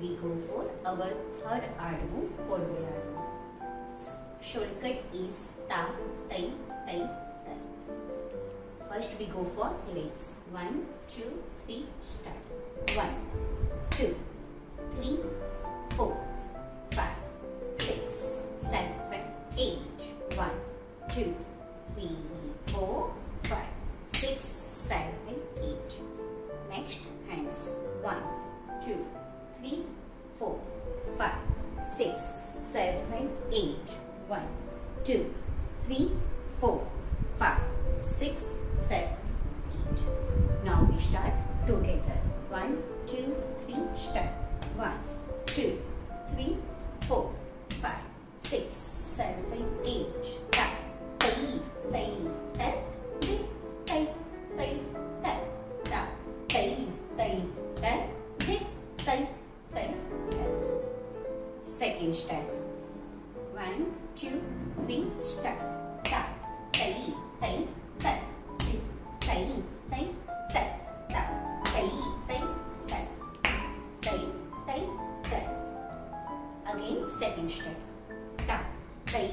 we go for our third Adavu, Poraval Adavu. Shortcut is Ta, Tai, Tai, Tat. First we go for legs. 1, 2, 3, start. 1, 2, 3, 4, 5, 6, 7, 8. 1, 2, 3, 4, 5, 6, 7, 8. Next, hands. 1, 2, 3, 4, 5, 6, 7, 8. 1, 2, 3, 4, 5, 6, 7, 8. Now we start together. 1, 2, 3, start. 1, 2, 3, 4, 5, 6, 7, 8. Ta, tai, tai, tat, tai, tai, tat. Ta, tai, tai, tat, tai, tai, tat. Second step. 1, 2, 3, start. Ta, tai, tai, tat, tai, tai, tat. Ta, tai, tai, tat, tai, tai, tat. Again, second step. Ta, tai,